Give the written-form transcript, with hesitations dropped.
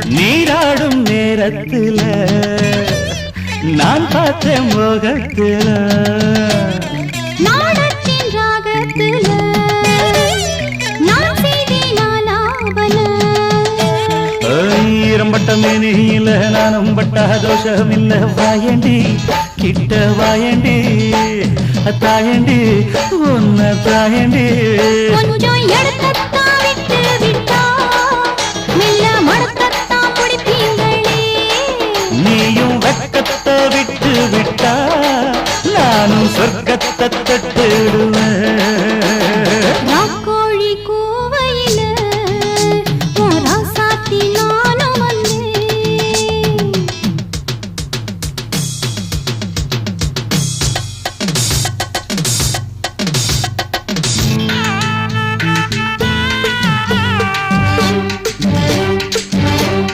நீராடும் நேரத்துல நான் பார்த்தேன் மோகத்துல நாடத்தின் ராகத்துல நான் செய்தேன் ஆலாபன ஈரம்பட்ட மேனியில நானும் பட்ட தோஷம் இல்ல வாயண்டி கிட்ட வாயண்டி தாயண்டி உன்ன தாயண்டி கொஞ்சம் எடுத்தத்தா விட்டு விட்டா மெல்ல மடக்கத்தா பிடிப்பீங்களே நீயும் வெக்கத்தை விட்டு விட்டா நானும் சொர்க்கத்தை தட்டுடுவேன்